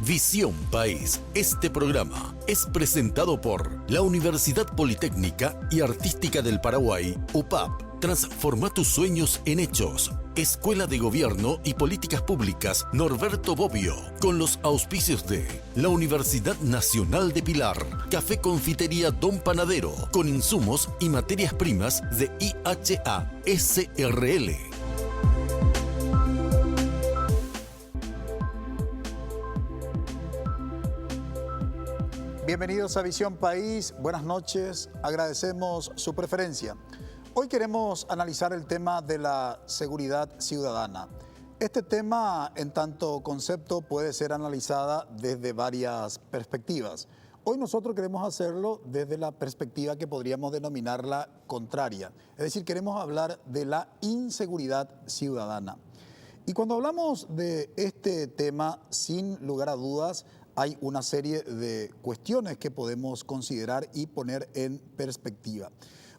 Visión País. Este programa es presentado por la Universidad Politécnica y Artística del Paraguay, UPAP. Transforma tus sueños en hechos. Escuela de Gobierno y Políticas Públicas Norberto Bobbio, con los auspicios de la Universidad Nacional de Pilar, Café Confitería Don Panadero, con insumos y materias primas de IHA SRL. Bienvenidos a Visión País, buenas noches, agradecemos su preferencia. Hoy queremos analizar el tema de la seguridad ciudadana. Este tema, en tanto concepto, puede ser analizada desde varias perspectivas. Hoy nosotros queremos hacerlo desde la perspectiva que podríamos denominarla contraria. Es decir, queremos hablar de la inseguridad ciudadana. Y cuando hablamos de este tema, sin lugar a dudas, hay una serie de cuestiones que podemos considerar y poner en perspectiva.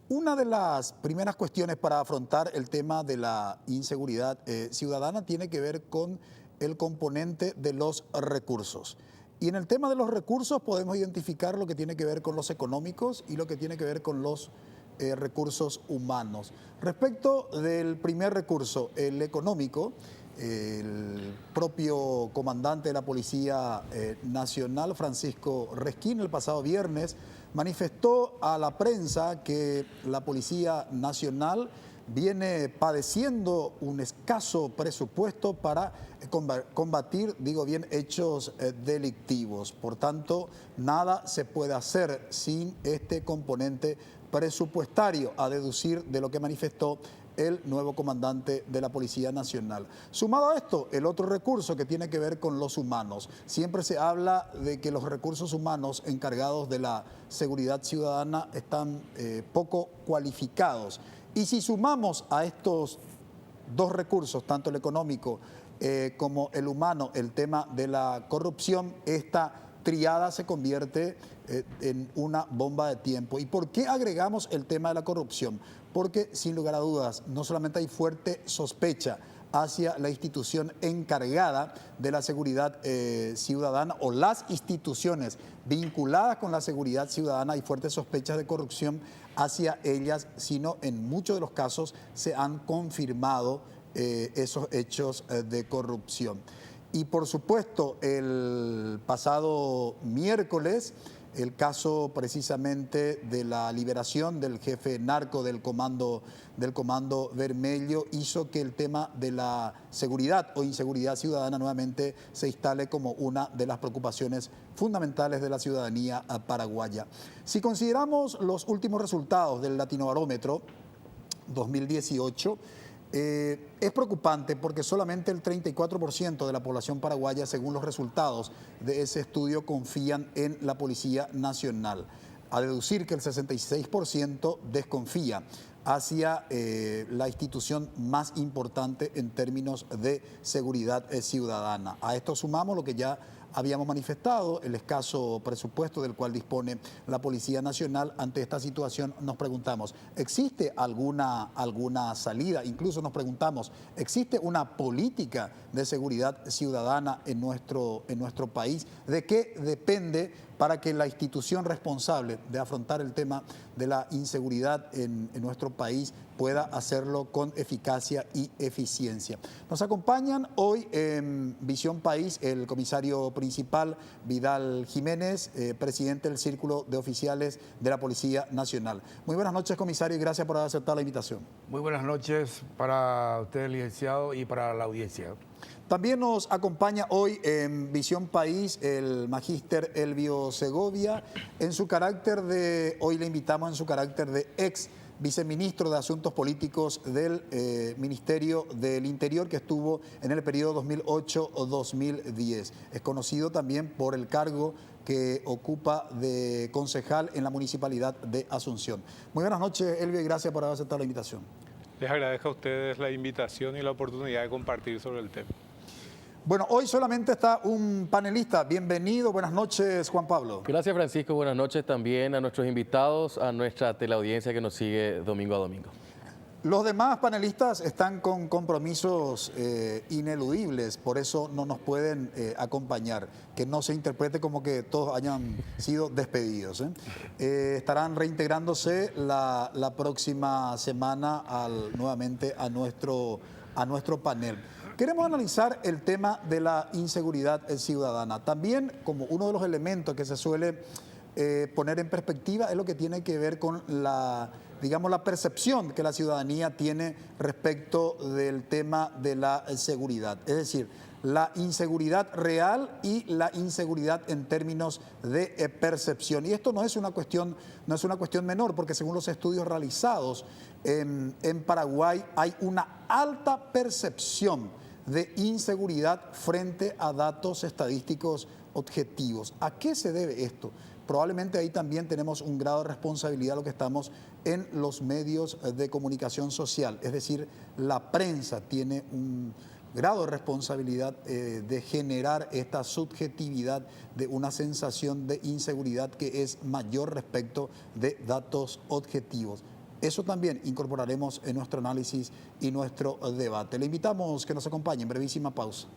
Una de las primeras cuestiones para afrontar el tema de la inseguridad ciudadana tiene que ver con el componente de los recursos. Y en el tema de los recursos podemos identificar lo que tiene que ver con los económicos y lo que tiene que ver con los recursos humanos. Respecto del primer recurso, el económico, el propio comandante de la Policía Nacional, Francisco Resquín, el pasado viernes, manifestó a la prensa que la Policía Nacional viene padeciendo un escaso presupuesto para combatir, digo bien, hechos delictivos. Por tanto, nada se puede hacer sin este componente presupuestario, a deducir de lo que manifestó el nuevo comandante de la Policía Nacional. Sumado a esto, el otro recurso que tiene que ver con los humanos. Siempre se habla de que los recursos humanos encargados de la seguridad ciudadana están poco cualificados. Y si sumamos a estos dos recursos, tanto el económico como el humano, el tema de la corrupción, esta triada se convierte en una bomba de tiempo. ¿Y por qué agregamos el tema de la corrupción? Porque, sin lugar a dudas, no solamente hay fuerte sospecha hacia la institución encargada de la seguridad ciudadana o las instituciones vinculadas con la seguridad ciudadana, hay fuertes sospechas de corrupción hacia ellas, sino en muchos de los casos se han confirmado esos hechos de corrupción. Y por supuesto, el pasado miércoles, el caso precisamente de la liberación del jefe narco del Comando Vermelho hizo que el tema de la seguridad o inseguridad ciudadana nuevamente se instale como una de las preocupaciones fundamentales de la ciudadanía paraguaya. Si consideramos los últimos resultados del Latinobarómetro 2018, es preocupante porque solamente el 34% de la población paraguaya, según los resultados de ese estudio, confían en la Policía Nacional. A deducir que el 66% desconfía hacia la institución más importante en términos de seguridad ciudadana. A esto sumamos lo que ya habíamos manifestado, el escaso presupuesto del cual dispone la Policía Nacional. Ante esta situación nos preguntamos, ¿existe alguna salida? Incluso nos preguntamos, ¿existe una política de seguridad ciudadana en nuestro país? ¿De qué depende para que la institución responsable de afrontar el tema de la inseguridad en nuestro país pueda hacerlo con eficacia y eficiencia? Nos acompañan hoy en Visión País el comisario principal Vidal Jiménez, presidente del Círculo de Oficiales de la Policía Nacional. Muy buenas noches, comisario, y gracias por aceptar la invitación. Muy buenas noches para usted, licenciado, y para la audiencia. También nos acompaña hoy en Visión País el magíster Elvio Segovia. Hoy le invitamos en su carácter de ex viceministro de Asuntos Políticos del Ministerio del Interior, que estuvo en el periodo 2008-2010. Es conocido también por el cargo que ocupa de concejal en la Municipalidad de Asunción. Muy buenas noches, Elvio, y gracias por haber aceptado la invitación. Les agradezco a ustedes la invitación y la oportunidad de compartir sobre el tema. Bueno, hoy solamente está un panelista. Bienvenido, buenas noches, Juan Pablo. Gracias, Francisco. Buenas noches también a nuestros invitados, a nuestra teleaudiencia que nos sigue domingo a domingo. Los demás panelistas están con compromisos ineludibles, por eso no nos pueden acompañar. Que no se interprete como que todos hayan sido despedidos. Estarán reintegrándose la próxima semana nuevamente a nuestro panel. Queremos analizar el tema de la inseguridad ciudadana. También, como uno de los elementos que se suele poner en perspectiva, es lo que tiene que ver con la percepción que la ciudadanía tiene respecto del tema de la seguridad. Es decir, la inseguridad real y la inseguridad en términos de percepción. Y esto no es una cuestión menor, porque según los estudios realizados en Paraguay hay una alta percepción de inseguridad frente a datos estadísticos objetivos. ¿A qué se debe esto? Probablemente ahí también tenemos un grado de responsabilidad lo que estamos en los medios de comunicación social. Es decir, la prensa tiene un grado de responsabilidad de generar esta subjetividad de una sensación de inseguridad que es mayor respecto de datos objetivos. Eso también incorporaremos en nuestro análisis y nuestro debate. Le invitamos que nos acompañe en brevísima pausa.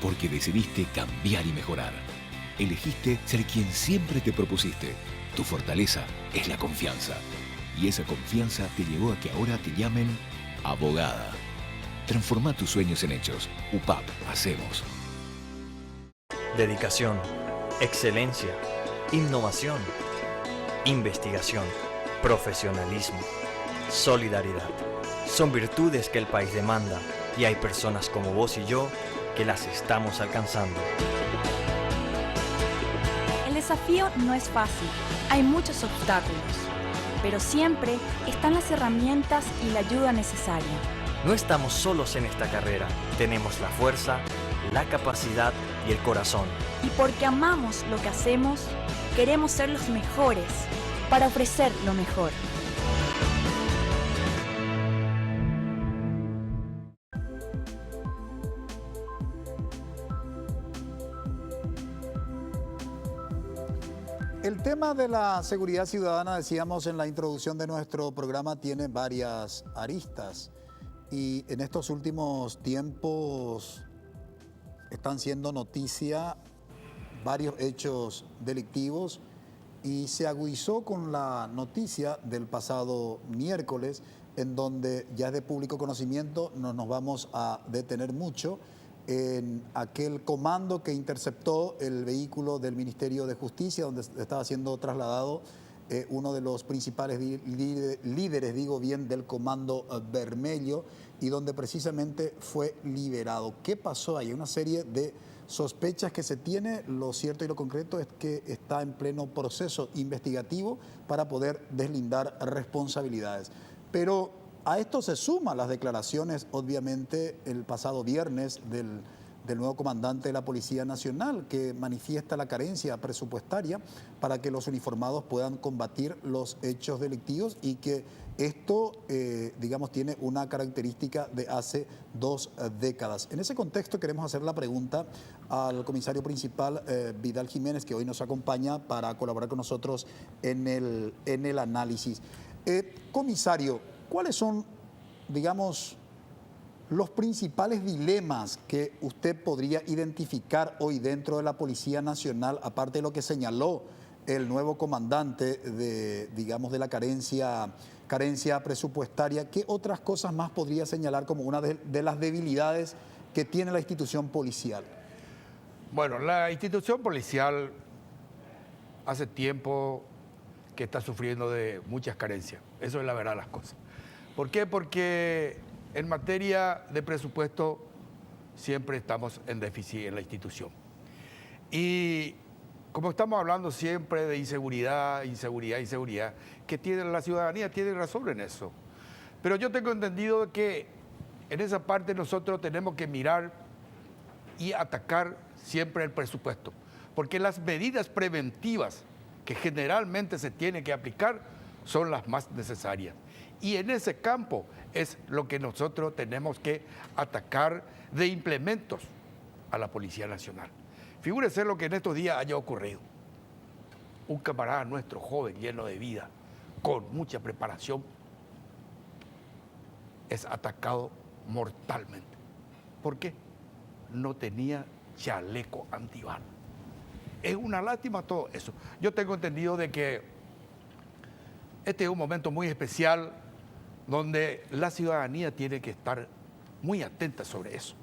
Porque decidiste cambiar y mejorar. Elegiste ser quien siempre te propusiste. Tu fortaleza es la confianza. Y esa confianza te llevó a que ahora te llamen abogada. Transforma tus sueños en hechos. UPAP, hacemos. Dedicación, excelencia, innovación, investigación, profesionalismo, solidaridad. Son virtudes que el país demanda y hay personas como vos y yo que las estamos alcanzando. El desafío no es fácil, hay muchos obstáculos, pero siempre están las herramientas y la ayuda necesaria. No estamos solos en esta carrera, tenemos la fuerza, la capacidad y el corazón. Y porque amamos lo que hacemos, queremos ser los mejores para ofrecer lo mejor. El tema de la seguridad ciudadana, decíamos en la introducción de nuestro programa, tiene varias aristas y en estos últimos tiempos están siendo noticia varios hechos delictivos y se agudizó con la noticia del pasado miércoles, en donde ya es de público conocimiento, no nos vamos a detener mucho, en aquel comando que interceptó el vehículo del Ministerio de Justicia, donde estaba siendo trasladado uno de los principales líderes, del Comando Vermelho, y donde precisamente fue liberado. ¿Qué pasó ahí? Una serie de sospechas que se tiene. Lo cierto y lo concreto es que está en pleno proceso investigativo para poder deslindar responsabilidades. Pero a esto se suman las declaraciones, obviamente, el pasado viernes del nuevo comandante de la Policía Nacional, que manifiesta la carencia presupuestaria para que los uniformados puedan combatir los hechos delictivos y que esto, tiene una característica de hace 2 décadas. En ese contexto queremos hacer la pregunta al comisario principal, Vidal Jiménez, que hoy nos acompaña para colaborar con nosotros en el análisis. Comisario, ¿cuáles son, los principales dilemas que usted podría identificar hoy dentro de la Policía Nacional, aparte de lo que señaló el nuevo comandante de la carencia presupuestaria? ¿Qué otras cosas más podría señalar como una de las debilidades que tiene la institución policial? Bueno, la institución policial hace tiempo que está sufriendo de muchas carencias. Eso es la verdad de las cosas. ¿Por qué? Porque en materia de presupuesto siempre estamos en déficit en la institución. Y como estamos hablando siempre de inseguridad, que tiene la ciudadanía tiene razón en eso. Pero yo tengo entendido que en esa parte nosotros tenemos que mirar y atacar siempre el presupuesto, porque las medidas preventivas que generalmente se tienen que aplicar son las más necesarias. Y en ese campo es lo que nosotros tenemos que atacar de implementos a la Policía Nacional. Figúrese lo que en estos días haya ocurrido. un camarada nuestro joven, lleno de vida, con mucha preparación, es atacado mortalmente. ¿Por qué? No tenía chaleco antibala. Es una lástima todo eso. Yo tengo entendido de que este es un momento muy especial donde la ciudadanía tiene que estar muy atenta sobre eso.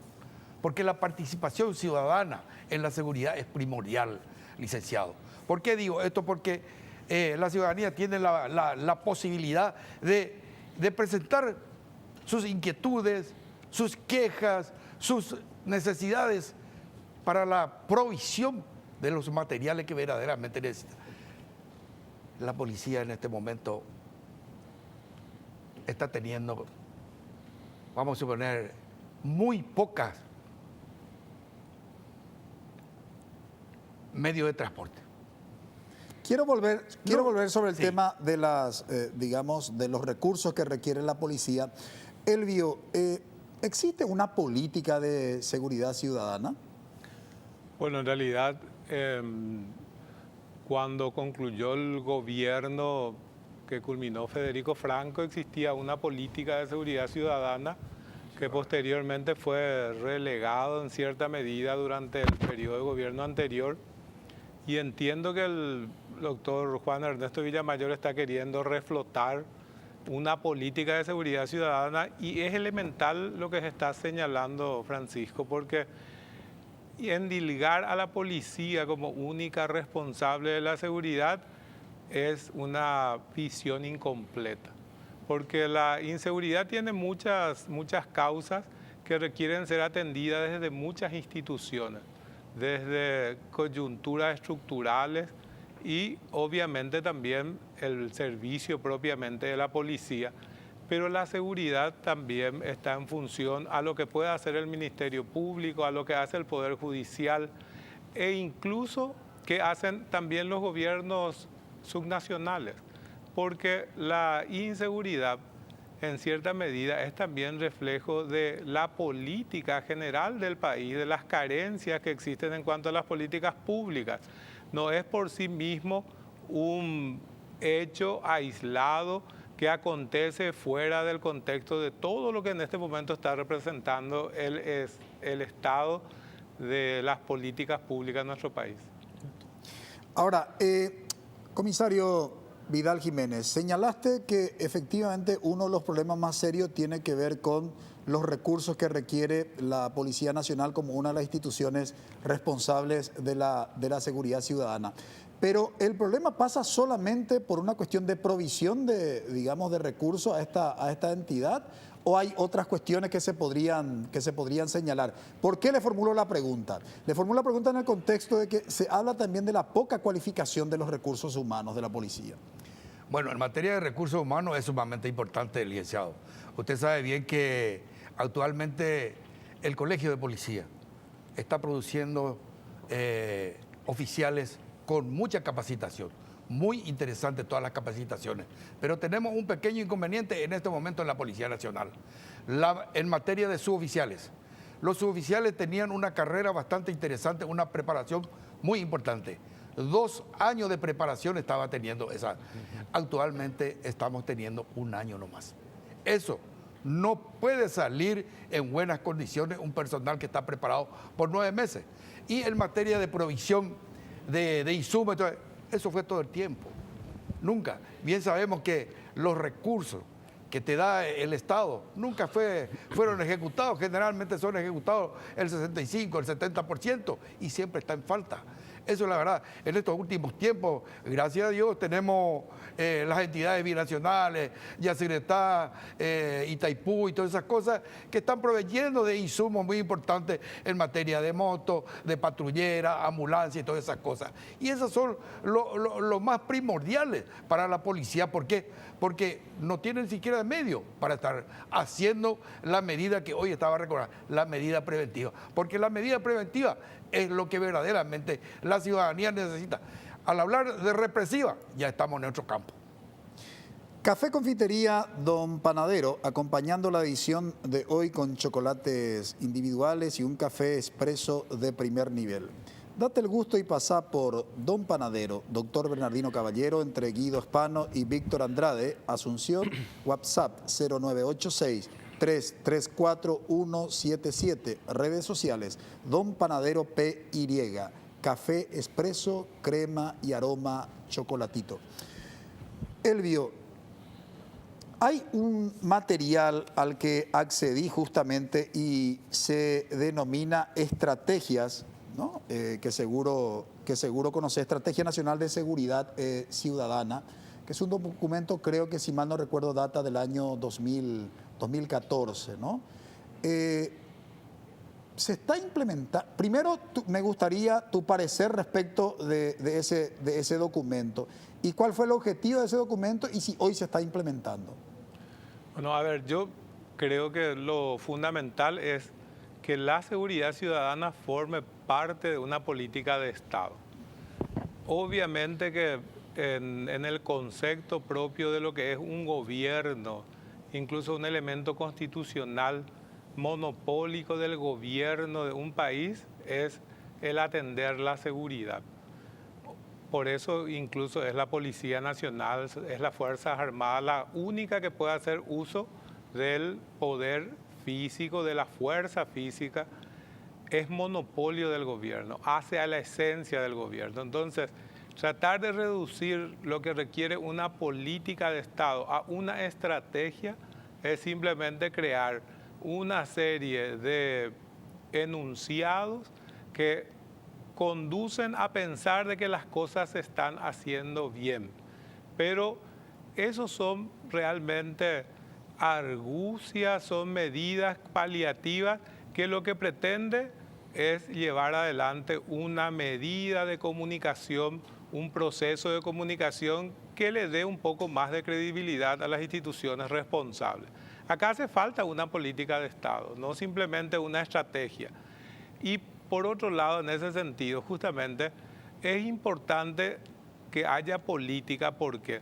Porque la participación ciudadana en la seguridad es primordial, licenciado. ¿Por qué digo esto? Porque la ciudadanía tiene la posibilidad de presentar sus inquietudes, sus quejas, sus necesidades para la provisión de los materiales que verdaderamente necesita. La policía en este momento está teniendo, vamos a suponer, muy pocas medios de transporte. Quiero volver sobre el tema de las, digamos, de los recursos que requiere la policía. Elvio, ¿existe una política de seguridad ciudadana? Bueno, en realidad, cuando concluyó el gobierno que culminó Federico Franco, existía una política de seguridad ciudadana que posteriormente fue relegado en cierta medida durante el periodo de gobierno anterior. Y entiendo que el doctor Juan Ernesto Villamayor está queriendo reflotar una política de seguridad ciudadana, y es elemental lo que se está señalando, Francisco, porque endilgar a la policía como única responsable de la seguridad es una visión incompleta, porque la inseguridad tiene muchas causas que requieren ser atendidas desde muchas instituciones, desde coyunturas estructurales y obviamente también el servicio propiamente de la policía, pero la seguridad también está en función a lo que puede hacer el Ministerio Público, a lo que hace el Poder Judicial e incluso que hacen también los gobiernos subnacionales, porque la inseguridad en cierta medida es también reflejo de la política general del país, de las carencias que existen en cuanto a las políticas públicas. No es por sí mismo un hecho aislado que acontece fuera del contexto de todo lo que en este momento está representando el estado de las políticas públicas en nuestro país. Ahora, comisario Vidal Jiménez, señalaste que efectivamente uno de los problemas más serios tiene que ver con los recursos que requiere la Policía Nacional como una de las instituciones responsables de la seguridad ciudadana. Pero el problema pasa solamente por una cuestión de provisión de, digamos, de recursos a esta entidad, ¿o hay otras cuestiones que se podrían señalar? ¿Por qué le formulo la pregunta? Le formulo la pregunta en el contexto de que se habla también de la poca cualificación de los recursos humanos de la policía. Bueno, en materia de recursos humanos es sumamente importante, licenciado. Usted sabe bien que actualmente el Colegio de Policía está produciendo oficiales con mucha capacitación. Muy interesante todas las capacitaciones. Pero tenemos un pequeño inconveniente en este momento en la Policía Nacional. En materia de suboficiales. Los suboficiales tenían una carrera bastante interesante, una preparación muy importante. 2 años de preparación estaba teniendo esa. Actualmente estamos teniendo 1 año nomás. Eso no puede salir en buenas condiciones un personal que está preparado por 9 meses. Y en materia de provisión de insumos, eso fue todo el tiempo. Nunca. Bien sabemos que los recursos que te da el Estado nunca fueron ejecutados. Generalmente son ejecutados el 65%, el 70% y siempre está en falta. Eso es la verdad. En estos últimos tiempos, gracias a Dios, tenemos las entidades binacionales, Yacyretá, Itaipú y todas esas cosas que están proveyendo de insumos muy importantes en materia de moto, de patrullera, ambulancia y todas esas cosas. Y esos son los más primordiales para la policía. ¿Por qué? Porque no tienen siquiera medio para estar haciendo la medida que hoy estaba recordando, la medida preventiva. Porque la medida preventiva es lo que verdaderamente la ciudadanía necesita. Al hablar de represiva, ya estamos en otro campo. Café Confitería Don Panadero, acompañando la edición de hoy con chocolates individuales y un café expreso de primer nivel. Date el gusto y pasá por Don Panadero, Dr. Bernardino Caballero, entre Guido Espano y Víctor Andrade, Asunción, WhatsApp 0986-334-177, redes sociales, Don Panadero PY, café expreso, crema y aroma chocolatito. Elvio, hay un material al que accedí justamente y se denomina estrategias, ¿no? que seguro conoce, Estrategia Nacional de Seguridad Ciudadana, que es un documento, creo que si mal no recuerdo, data del año 2014, ¿no? Se está implementando. Primero, me gustaría tu parecer respecto de ese documento. ¿Y cuál fue el objetivo de ese documento y si hoy se está implementando? Bueno, a ver, yo creo que lo fundamental es que la seguridad ciudadana forme parte de una política de Estado. Obviamente que en el concepto propio de lo que es un gobierno, incluso un elemento constitucional monopólico del gobierno de un país es el atender la seguridad. Por eso incluso es la Policía Nacional, es la Fuerzas Armadas la única que puede hacer uso del poder físico, de la fuerza física. Es monopolio del gobierno, hace a la esencia del gobierno. Entonces, tratar de reducir lo que requiere una política de Estado a una estrategia es simplemente crear una serie de enunciados que conducen a pensar de que las cosas se están haciendo bien. Pero esos son realmente argucias, son medidas paliativas que lo que pretende es llevar adelante una medida de comunicación, un proceso de comunicación que le dé un poco más de credibilidad a las instituciones responsables. Acá hace falta una política de Estado, no simplemente una estrategia. Y por otro lado, en ese sentido, justamente, es importante que haya política. ¿Por qué?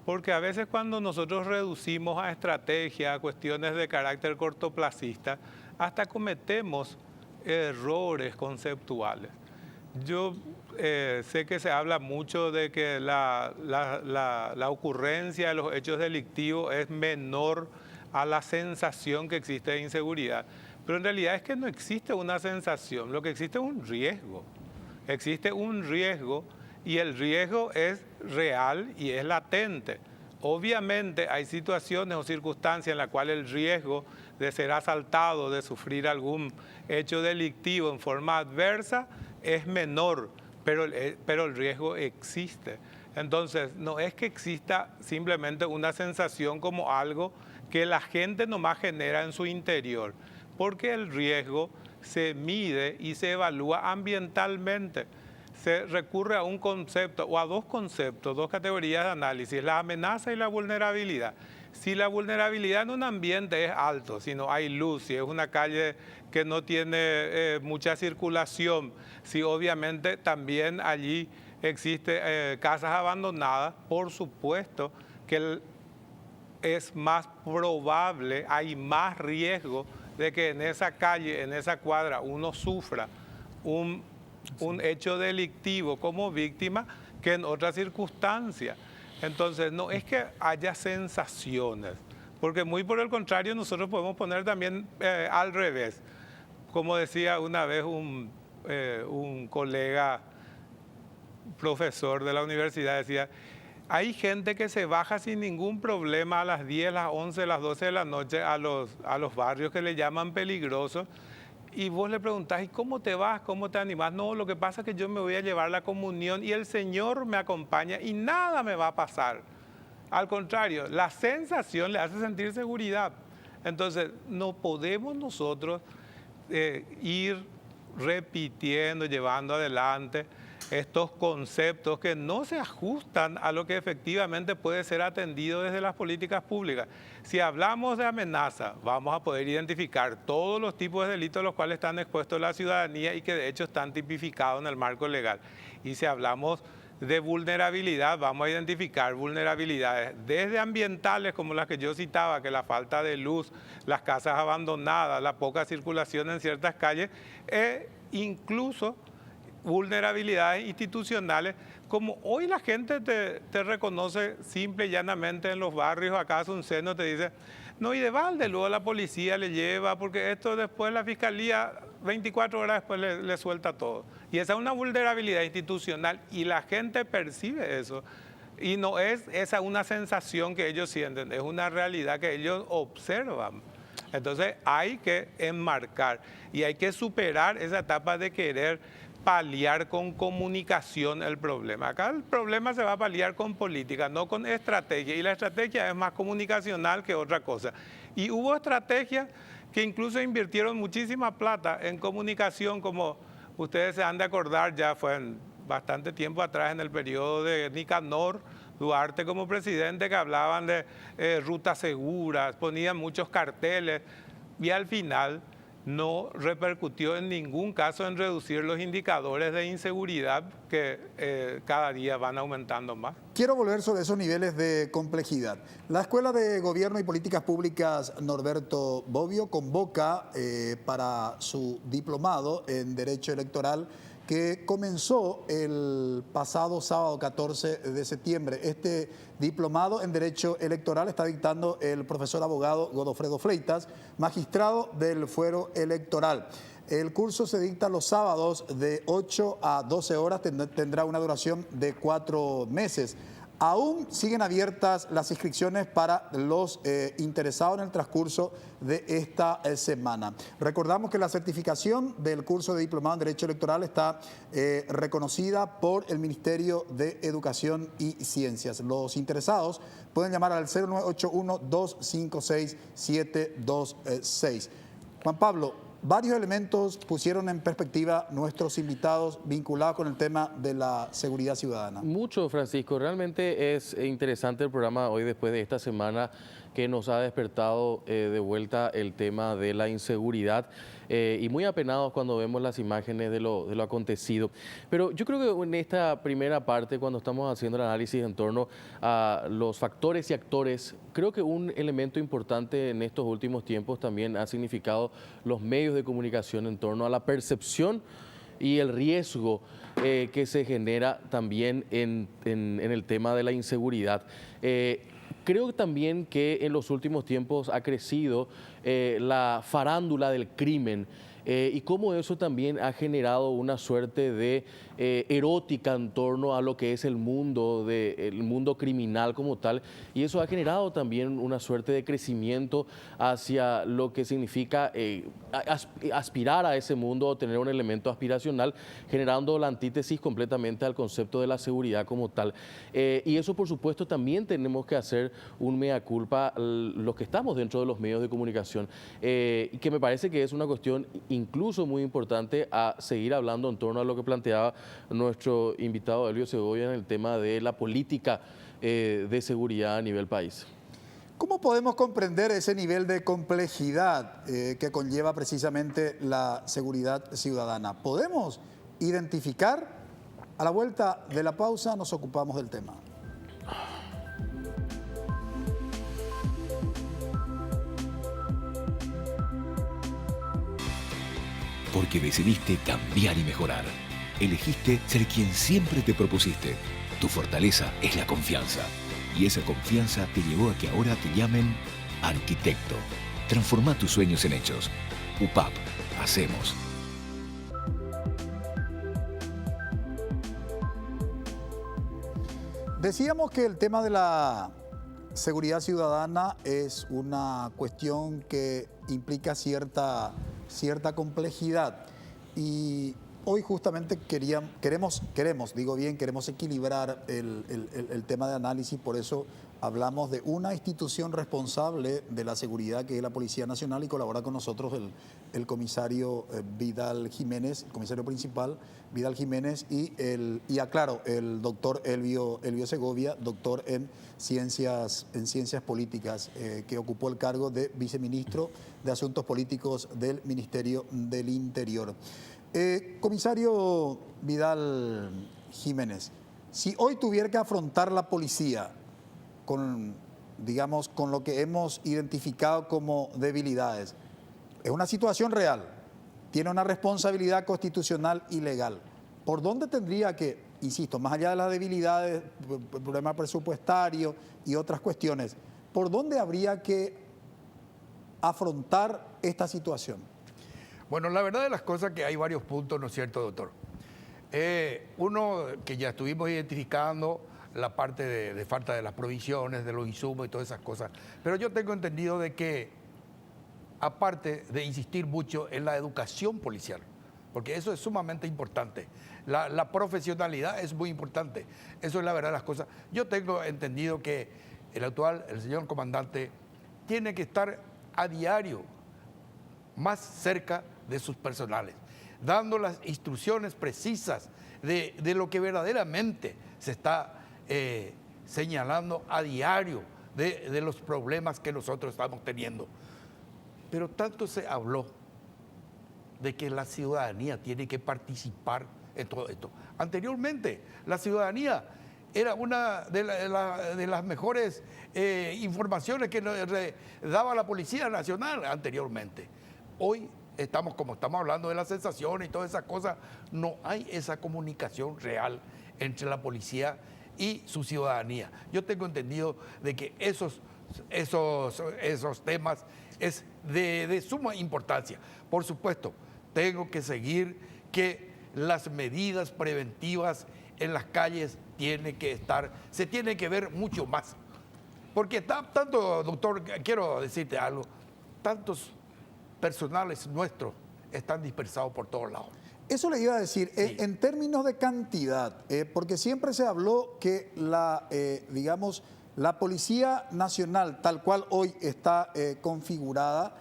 Porque a veces cuando nosotros reducimos a estrategia, a cuestiones de carácter cortoplacista, hasta cometemos errores conceptuales. Yo sé que se habla mucho de que la ocurrencia de los hechos delictivos es menor a la sensación que existe de inseguridad. Pero en realidad es que no existe una sensación, lo que existe es un riesgo. Existe un riesgo y el riesgo es real y es latente. Obviamente hay situaciones o circunstancias en las cuales el riesgo de ser asaltado, de sufrir algún hecho delictivo en forma adversa es menor, pero el riesgo existe. Entonces, no es que exista simplemente una sensación como algo que la gente nomás genera en su interior, porque el riesgo se mide y se evalúa ambientalmente. Se recurre a un concepto o a dos conceptos, dos categorías de análisis, la amenaza y la vulnerabilidad. Si la vulnerabilidad en un ambiente es alto, si no hay luz, si es una calle que no tiene mucha circulación, si obviamente también allí existe casas abandonadas, por supuesto que es más probable, hay más riesgo de que en esa calle, en esa cuadra, uno sufra un hecho delictivo como víctima que en otras circunstancias. Entonces, no es que haya sensaciones, porque muy por el contrario, nosotros podemos poner también al revés. Como decía una vez un colega profesor de la universidad, decía, hay gente que se baja sin ningún problema a las 10, las 11, las 12 de la noche a los barrios que le llaman peligrosos. Y vos le preguntás, ¿y cómo te vas? ¿Cómo te animás? No, lo que pasa es que yo me voy a llevar la comunión y el Señor me acompaña y nada me va a pasar. Al contrario, la sensación le hace sentir seguridad. Entonces, no podemos nosotros ir repitiendo, llevando adelante estos conceptos que no se ajustan a lo que efectivamente puede ser atendido desde las políticas públicas. Si hablamos de amenaza, vamos a poder identificar todos los tipos de delitos a los cuales están expuestos la ciudadanía y que de hecho están tipificados en el marco legal. Y si hablamos de vulnerabilidad, vamos a identificar vulnerabilidades desde ambientales como las que yo citaba, que la falta de luz, las casas abandonadas, la poca circulación en ciertas calles, e incluso vulnerabilidades institucionales, como hoy la gente te reconoce simple y llanamente en los barrios, acá hace un seno, te dice, no, y de balde luego la policía le lleva, porque esto después la fiscalía 24 horas después le suelta todo. Y esa es una vulnerabilidad institucional y la gente percibe eso. Y no es esa una sensación que ellos sienten, es una realidad que ellos observan. Entonces hay que enmarcar y hay que superar esa etapa de querer paliar con comunicación el problema. Acá el problema se va a paliar con política, no con estrategia. Y la estrategia es más comunicacional que otra cosa. Y hubo estrategias que incluso invirtieron muchísima plata en comunicación, como ustedes se han de acordar, ya fue bastante tiempo atrás, en el periodo de Nicanor Duarte como presidente, que hablaban de rutas seguras, ponían muchos carteles y al final no repercutió en ningún caso en reducir los indicadores de inseguridad que cada día van aumentando más. Quiero volver sobre esos niveles de complejidad. La Escuela de Gobierno y Políticas Públicas Norberto Bobbio convoca para su diplomado en Derecho Electoral que comenzó el pasado sábado 14 de septiembre. Este diplomado en Derecho Electoral está dictando el profesor abogado Godofredo Fleitas, magistrado del Fuero Electoral. El curso se dicta los sábados de 8 a 12 horas, tendrá una duración de 4 meses. Aún siguen abiertas las inscripciones para los interesados en el transcurso de esta semana. Recordamos que la certificación del curso de diplomado en Derecho Electoral está reconocida por el Ministerio de Educación y Ciencias. Los interesados pueden llamar al 0981-256-726. Juan Pablo, varios elementos pusieron en perspectiva nuestros invitados vinculados con el tema de la seguridad ciudadana. Mucho, Francisco. Realmente es interesante el programa hoy después de esta semana que nos ha despertado de vuelta el tema de la inseguridad y muy apenados cuando vemos las imágenes de lo acontecido. Pero yo creo que en esta primera parte, cuando estamos haciendo el análisis en torno a los factores y actores, creo que un elemento importante en estos últimos tiempos también ha significado los medios de comunicación en torno a la percepción y el riesgo que se genera también en el tema de la inseguridad. Creo también que en los últimos tiempos ha crecido la farándula del crimen y cómo eso también ha generado una suerte de erótica en torno a lo que es el mundo criminal como tal, y eso ha generado también una suerte de crecimiento hacia lo que significa aspirar a ese mundo o tener un elemento aspiracional, generando la antítesis completamente al concepto de la seguridad como tal. Y eso, por supuesto, también tenemos que hacer un mea culpa los que estamos dentro de los medios de comunicación, y que me parece que es una cuestión incluso muy importante a seguir hablando en torno a lo que planteaba nuestro invitado Elvio Segovia en el tema de la política de seguridad a nivel país. ¿Cómo podemos comprender ese nivel de complejidad que conlleva precisamente la seguridad ciudadana? ¿Podemos identificar? A la vuelta de la pausa nos ocupamos del tema. Porque decidiste cambiar y mejorar. Elegiste ser quien siempre te propusiste. Tu fortaleza es la confianza. Y esa confianza te llevó a que ahora te llamen arquitecto. Transforma tus sueños en hechos. UPAP. Hacemos. Decíamos que el tema de la seguridad ciudadana es una cuestión que implica cierta complejidad, y hoy justamente queremos equilibrar el tema de análisis. Por eso hablamos de una institución responsable de la seguridad, que es la Policía Nacional, y colabora con nosotros el comisario Vidal Jiménez, el comisario principal Vidal Jiménez, y el doctor Elvio Segovia, doctor en ciencias políticas, que ocupó el cargo de viceministro de Asuntos Políticos del Ministerio del Interior. Comisario Vidal Jiménez, si hoy tuviera que afrontar la policía con lo que hemos identificado como debilidades, es una situación real, tiene una responsabilidad constitucional y legal, ¿por dónde tendría que, insisto, más allá de las debilidades, el problema presupuestario y otras cuestiones, por dónde habría que afrontar esta situación? Bueno, la verdad de las cosas que hay varios puntos, ¿no es cierto, doctor? Uno que ya estuvimos identificando, la parte de falta de las provisiones, de los insumos y todas esas cosas. Pero yo tengo entendido de que, aparte de insistir mucho en la educación policial, porque eso es sumamente importante, la profesionalidad es muy importante, eso es la verdad de las cosas. Yo tengo entendido que el señor comandante, tiene que estar a diario más cerca de sus personales, dando las instrucciones precisas de lo que verdaderamente se está señalando a diario de los problemas que nosotros estamos teniendo. Pero tanto se habló de que la ciudadanía tiene que participar en todo esto. Anteriormente, la ciudadanía era una de las mejores informaciones que nos daba la Policía Nacional anteriormente. Hoy como estamos hablando de las sensaciones y todas esas cosas, no hay esa comunicación real entre la policía y su ciudadanía. Yo tengo entendido de que esos temas es de suma importancia. Por supuesto, tengo que seguir que las medidas preventivas en las calles se tiene que ver mucho más. Porque tanto, doctor, quiero decirte algo, tantos personales nuestros están dispersados por todos lados. Eso le iba a decir, Sí. En términos de cantidad, porque siempre se habló que la Policía Nacional, tal cual hoy está configurada,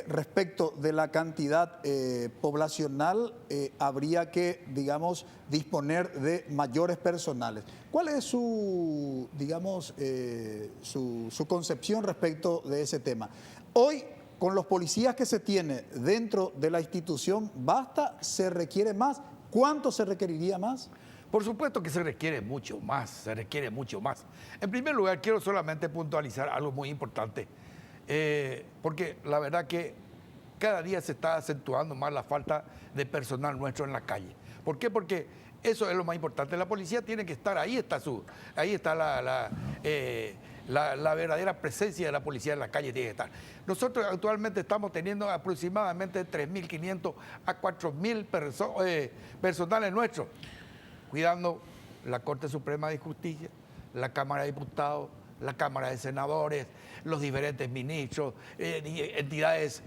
respecto de la cantidad poblacional, habría que, digamos, disponer de mayores personales. ¿Cuál es su concepción respecto de ese tema? Hoy, con los policías que se tiene dentro de la institución, ¿basta? ¿Se requiere más? ¿Cuánto se requeriría más? Por supuesto que se requiere mucho más, se requiere mucho más. En primer lugar, quiero solamente puntualizar algo muy importante, porque la verdad que cada día se está acentuando más la falta de personal nuestro en la calle. ¿Por qué? Porque eso es lo más importante. La policía tiene que estar, ahí está la verdadera presencia de la policía en la calle, tiene que estar. Nosotros actualmente estamos teniendo aproximadamente 3.500 a 4.000 personales nuestros, cuidando la Corte Suprema de Justicia, la Cámara de Diputados, la Cámara de Senadores, los diferentes ministros, entidades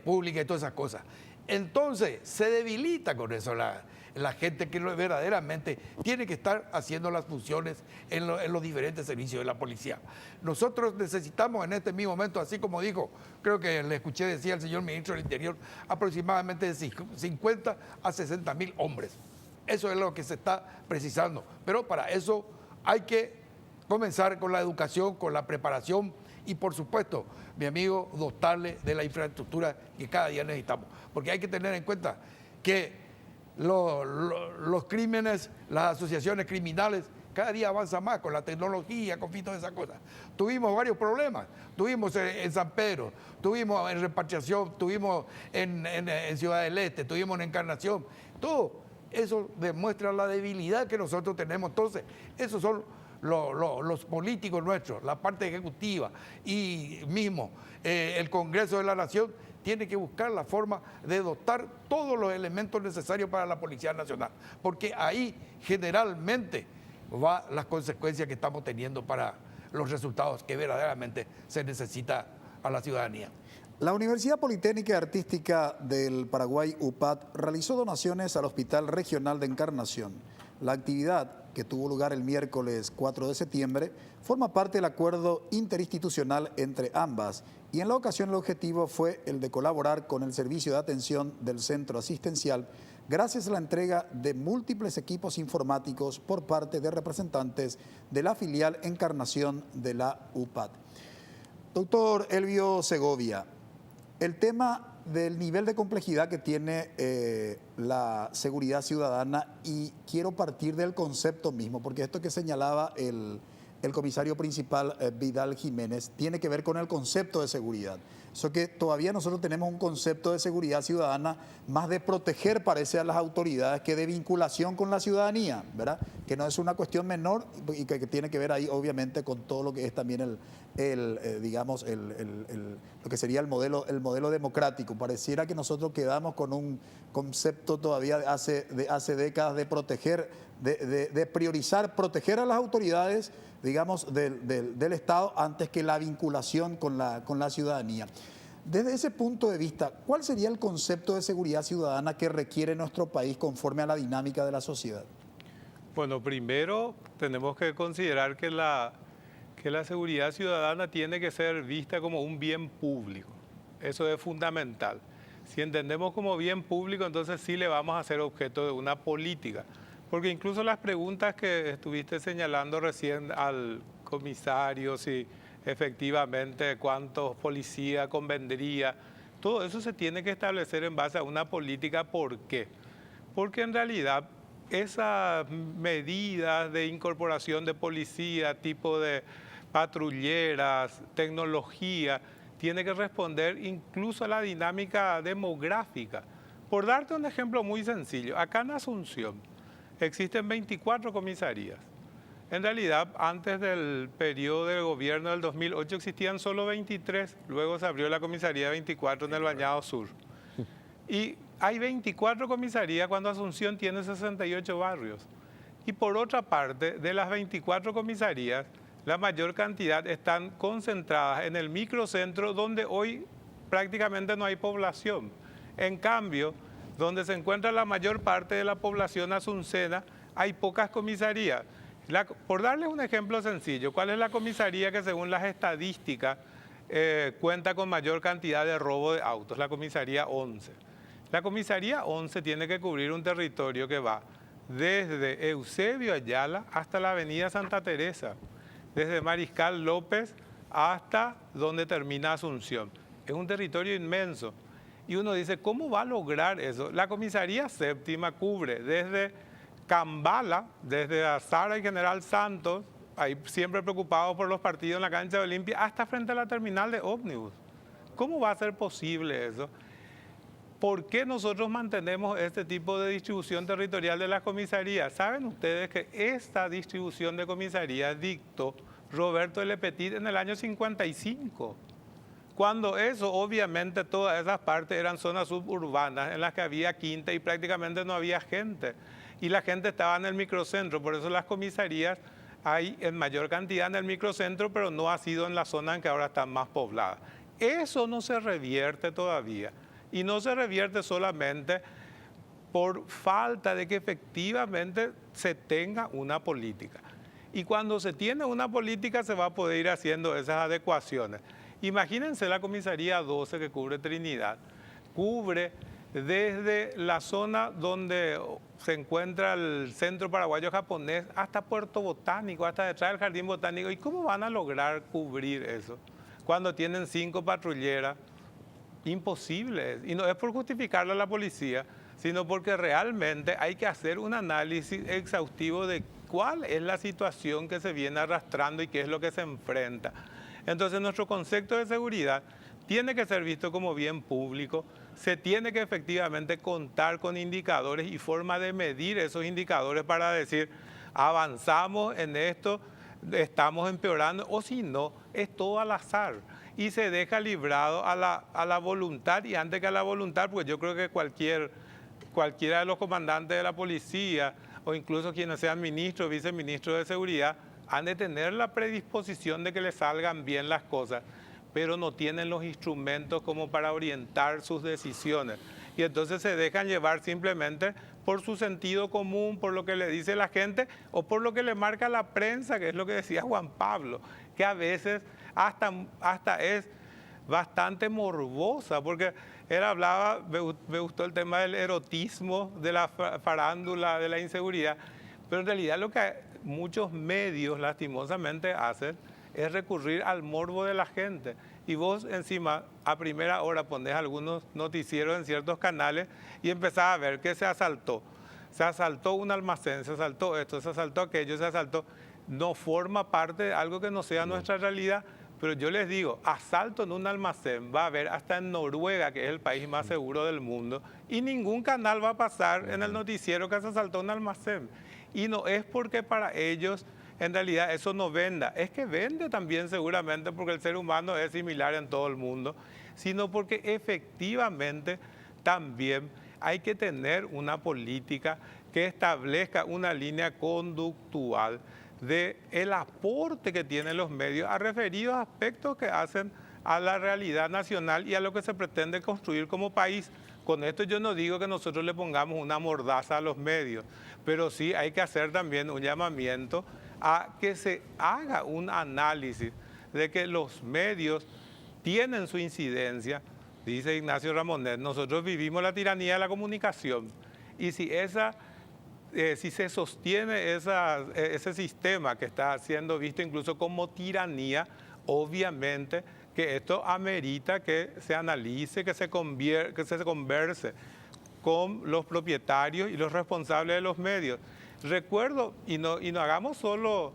públicas y todas esas cosas. Entonces, se debilita con eso la gente que verdaderamente tiene que estar haciendo las funciones en los diferentes servicios de la policía. Nosotros necesitamos en este mismo momento, así como dijo, creo que le escuché decir al señor ministro del Interior, aproximadamente de 50 a 60.000 hombres. Eso es lo que se está precisando. Pero para eso hay que comenzar con la educación, con la preparación y, por supuesto, mi amigo, dotarle de la infraestructura que cada día necesitamos. Porque hay que tener en cuenta que los crímenes, las asociaciones criminales, cada día avanzan más con la tecnología, con todas esas cosas. Tuvimos varios problemas. Tuvimos en San Pedro, tuvimos en Repatriación, tuvimos en Ciudad del Este, tuvimos en Encarnación. Todo eso demuestra la debilidad que nosotros tenemos. Entonces, esos son los políticos nuestros, la parte ejecutiva y mismo el Congreso de la Nación tiene que buscar la forma de dotar todos los elementos necesarios para la Policía Nacional, porque ahí generalmente va las consecuencias que estamos teniendo para los resultados que verdaderamente se necesita a la ciudadanía. La Universidad Politécnica y Artística del Paraguay, UPAT, realizó donaciones al Hospital Regional de Encarnación. La actividad, que tuvo lugar el miércoles 4 de septiembre, forma parte del acuerdo interinstitucional entre ambas y en la ocasión el objetivo fue el de colaborar con el servicio de atención del centro asistencial gracias a la entrega de múltiples equipos informáticos por parte de representantes de la filial Encarnación de la UPAT. Doctor Elvio Segovia, el tema del nivel de complejidad que tiene la seguridad ciudadana, y quiero partir del concepto mismo, porque esto que señalaba el el comisario principal Vidal Jiménez, tiene que ver con el concepto de seguridad. Eso que todavía nosotros tenemos un concepto de seguridad ciudadana más de proteger, parece, a las autoridades que de vinculación con la ciudadanía, ¿verdad? Que no es una cuestión menor y que tiene que ver ahí obviamente con todo lo que es también lo que sería el modelo democrático. Pareciera que nosotros quedamos con un concepto todavía de hace décadas de proteger, de priorizar, proteger a las autoridades, digamos, del Estado antes que la vinculación con la ciudadanía. Desde ese punto de vista, ¿cuál sería el concepto de seguridad ciudadana que requiere nuestro país conforme a la dinámica de la sociedad? Bueno, primero tenemos que considerar que la seguridad ciudadana tiene que ser vista como un bien público. Eso es fundamental. Si entendemos como bien público, entonces sí le vamos a hacer objeto de una política. Porque incluso las preguntas que estuviste señalando recién al comisario, si efectivamente cuántos policías convendría, todo eso se tiene que establecer en base a una política. ¿Por qué? Porque en realidad esas medidas de incorporación de policía, tipo de patrulleras, tecnología, tiene que responder incluso a la dinámica demográfica. Por darte un ejemplo muy sencillo, acá en Asunción existen 24 comisarías. En realidad, antes del periodo del gobierno del 2008 existían solo 23, luego se abrió la comisaría 24 en el Bañado Sur. Y hay 24 comisarías cuando Asunción tiene 68 barrios. Y por otra parte, de las 24 comisarías, la mayor cantidad están concentradas en el microcentro donde hoy prácticamente no hay población. En cambio, donde se encuentra la mayor parte de la población asuncena, hay pocas comisarías. Por darles un ejemplo sencillo, ¿cuál es la comisaría que según las estadísticas cuenta con mayor cantidad de robo de autos? La comisaría 11. La comisaría 11 tiene que cubrir un territorio que va desde Eusebio Ayala hasta la avenida Santa Teresa, desde Mariscal López hasta donde termina Asunción. Es un territorio inmenso. Y uno dice, ¿cómo va a lograr eso? La comisaría séptima cubre desde Cambala, desde Azara y General Santos, ahí siempre preocupados por los partidos en la cancha de Olimpia, hasta frente a la terminal de ómnibus. ¿Cómo va a ser posible eso? ¿Por qué nosotros mantenemos este tipo de distribución territorial de las comisarías? ¿Saben ustedes que esta distribución de comisarías dictó Roberto L. Petit en el año 55? Cuando eso, obviamente, todas esas partes eran zonas suburbanas en las que había quinta y prácticamente no había gente. Y la gente estaba en el microcentro, por eso las comisarías hay en mayor cantidad en el microcentro, pero no ha sido en la zona en que ahora están más pobladas. Eso no se revierte todavía. Y no se revierte solamente por falta de que efectivamente se tenga una política. Y cuando se tiene una política se va a poder ir haciendo esas adecuaciones. Imagínense la comisaría 12 que cubre Trinidad. Cubre desde la zona donde se encuentra el Centro Paraguayo Japonés hasta Puerto Botánico, hasta detrás del Jardín Botánico. ¿Y cómo van a lograr cubrir eso? Cuando tienen 5 patrulleras. Imposible. Y no es por justificarle a la policía, sino porque realmente hay que hacer un análisis exhaustivo de cuál es la situación que se viene arrastrando y qué es lo que se enfrenta. Entonces, nuestro concepto de seguridad tiene que ser visto como bien público, se tiene que efectivamente contar con indicadores y forma de medir esos indicadores para decir, avanzamos en esto, estamos empeorando, o si no, es todo al azar. Y se deja librado a la voluntad, y antes que a la voluntad, pues yo creo que cualquiera de los comandantes de la policía, o incluso quienes sean ministros, viceministros de seguridad, han de tener la predisposición de que les salgan bien las cosas, pero no tienen los instrumentos como para orientar sus decisiones. Y entonces se dejan llevar simplemente por su sentido común, por lo que le dice la gente, o por lo que le marca la prensa, que es lo que decía Juan Pablo, que a veces hasta es bastante morbosa, porque él hablaba, me gustó el tema del erotismo, de la farándula, de la inseguridad, pero en realidad lo que muchos medios lastimosamente hacen es recurrir al morbo de la gente. Y vos encima a primera hora ponés algunos noticieros en ciertos canales y empezás a ver que se asaltó un almacén, se asaltó esto, se asaltó aquello, se asaltó. no forma parte de algo que no sea nuestra realidad. Pero yo les digo, asalto en un almacén va a haber hasta en Noruega, que es el país más seguro del mundo, y ningún canal va a pasar en el noticiero que se asaltó un almacén. Y no es porque para ellos en realidad eso no venda, es que vende también seguramente porque el ser humano es similar en todo el mundo, sino porque efectivamente también hay que tener una política que establezca una línea conductual de el aporte que tienen los medios a referidos aspectos que hacen a la realidad nacional y a lo que se pretende construir como país. Con esto yo no digo que nosotros le pongamos una mordaza a los medios, pero sí hay que hacer también un llamamiento a que se haga un análisis de que los medios tienen su incidencia. Dice Ignacio Ramonet, nosotros vivimos la tiranía de la comunicación y si se sostiene ese sistema que está siendo visto incluso como tiranía, obviamente que esto amerita que se analice, que se converse con los propietarios y los responsables de los medios. Recuerdo, y no hagamos solo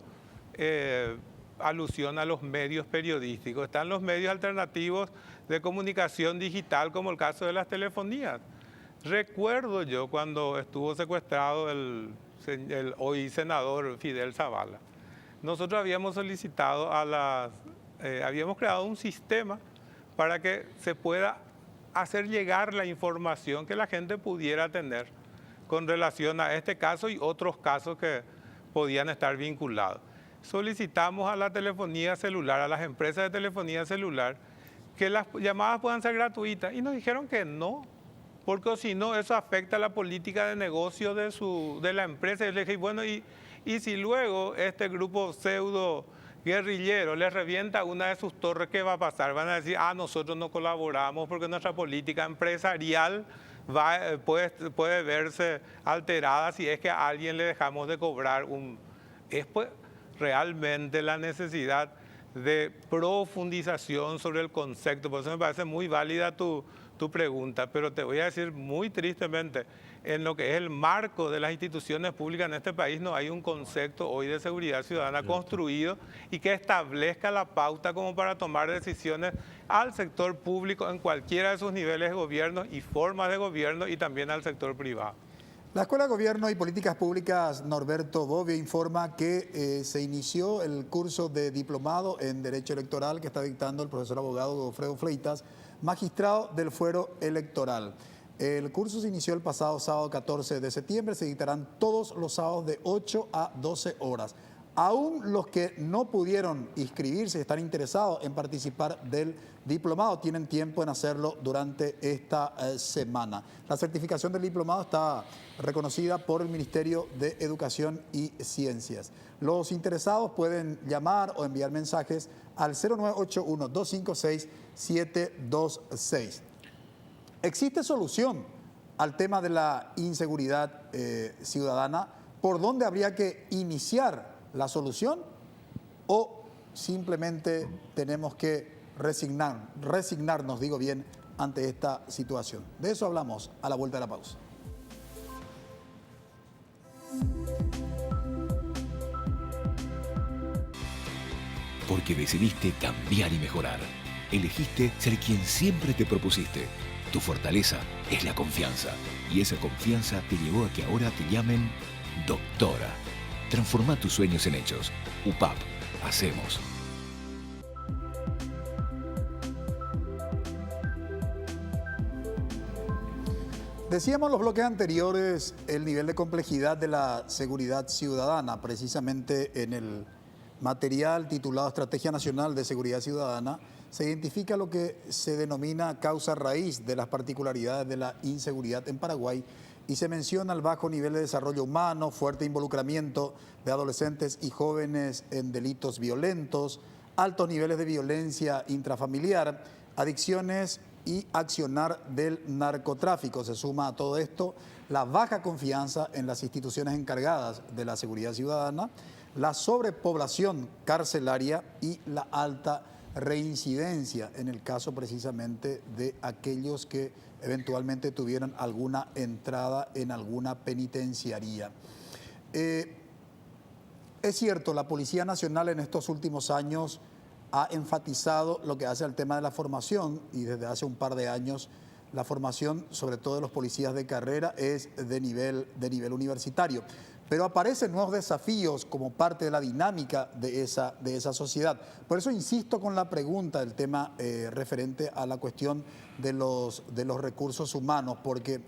alusión a los medios periodísticos, están los medios alternativos de comunicación digital, como el caso de las telefonías. Recuerdo yo cuando estuvo secuestrado el hoy senador Fidel Zavala. Nosotros habíamos solicitado habíamos creado un sistema para que se pueda hacer llegar la información que la gente pudiera tener con relación a este caso y otros casos que podían estar vinculados. Solicitamos a la telefonía celular, a las empresas de telefonía celular, que las llamadas puedan ser gratuitas y nos dijeron que no, porque si no eso afecta a la política de negocio de la empresa. Y le dije, bueno, y si luego este grupo pseudo guerrillero le revienta una de sus torres, ¿qué va a pasar? Van a decir, nosotros no colaboramos porque nuestra política empresarial puede verse alterada si es que a alguien le dejamos de cobrar Es pues realmente la necesidad de profundización sobre el concepto. Por eso me parece muy válida tu pregunta, pero te voy a decir muy tristemente, en lo que es el marco de las instituciones públicas en este país no hay un concepto hoy de seguridad ciudadana construido y que establezca la pauta como para tomar decisiones al sector público en cualquiera de sus niveles de gobierno y formas de gobierno y también al sector privado. La Escuela de Gobierno y Políticas Públicas Norberto Bobbio informa que se inició el curso de diplomado en Derecho Electoral que está dictando el profesor abogado Godofredo Fleitas, magistrado del Fuero Electoral. El curso se inició el pasado sábado 14 de septiembre, se dictarán todos los sábados de 8 a 12 horas. Aún los que no pudieron inscribirse y están interesados en participar del diplomado tienen tiempo en hacerlo durante esta semana. La certificación del diplomado está reconocida por el Ministerio de Educación y Ciencias. Los interesados pueden llamar o enviar mensajes al 0981-256-726. ¿Existe solución al tema de la inseguridad ciudadana? ¿Por dónde habría que iniciar la solución? ¿O simplemente tenemos que resignarnos, digo bien, ante esta situación? De eso hablamos a la vuelta de la pausa. Porque decidiste cambiar y mejorar. Elegiste ser quien siempre te propusiste. Tu fortaleza es la confianza. Y esa confianza te llevó a que ahora te llamen doctora. Transforma tus sueños en hechos. UPAP. Hacemos. Decíamos en los bloques anteriores el nivel de complejidad de la seguridad ciudadana. Precisamente en el material titulado Estrategia Nacional de Seguridad Ciudadana se identifica lo que se denomina causa raíz de las particularidades de la inseguridad en Paraguay y se menciona el bajo nivel de desarrollo humano, fuerte involucramiento de adolescentes y jóvenes en delitos violentos, altos niveles de violencia intrafamiliar, adicciones y accionar del narcotráfico. Se suma a todo esto la baja confianza en las instituciones encargadas de la seguridad ciudadana, la sobrepoblación carcelaria y la alta reincidencia en el caso precisamente de aquellos que eventualmente tuvieron alguna entrada en alguna penitenciaría. Es cierto, la Policía Nacional en estos últimos años ha enfatizado lo que hace al tema de la formación y desde hace un par de años la formación, sobre todo de los policías de carrera, es de nivel universitario. Pero aparecen nuevos desafíos como parte de la dinámica de esa sociedad. Por eso insisto con la pregunta del tema referente a la cuestión de los recursos humanos, porque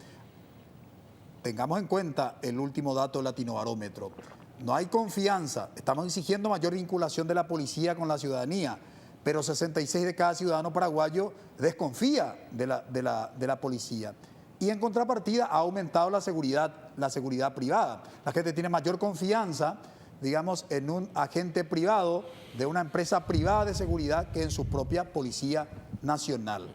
tengamos en cuenta el último dato Latinobarómetro. No hay confianza, estamos exigiendo mayor vinculación de la policía con la ciudadanía, pero 66 de cada ciudadano paraguayo desconfía de la policía. Y en contrapartida ha aumentado la seguridad privada. La gente tiene mayor confianza, digamos, en un agente privado de una empresa privada de seguridad que en su propia Policía Nacional.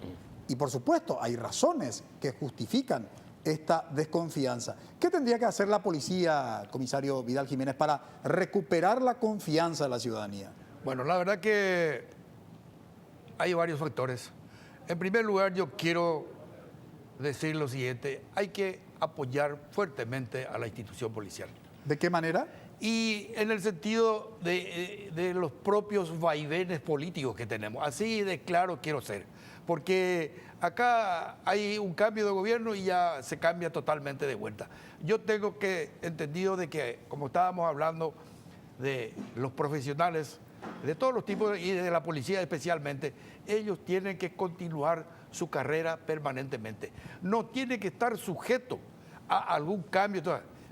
Y por supuesto, hay razones que justifican esta desconfianza. ¿Qué tendría que hacer la policía, comisario Vidal Jiménez, para recuperar la confianza de la ciudadanía? Bueno, la verdad que hay varios factores. En primer lugar, yo quiero decir lo siguiente: hay que apoyar fuertemente a la institución policial. ¿De qué manera? Y en el sentido de los propios vaivenes políticos que tenemos. Así de claro quiero ser. Porque acá hay un cambio de gobierno y ya se cambia totalmente de vuelta. Yo tengo que entendido de que, como estábamos hablando de los profesionales, de todos los tipos y de la policía especialmente, ellos tienen que continuar su carrera permanentemente. No tiene que estar sujeto a algún cambio.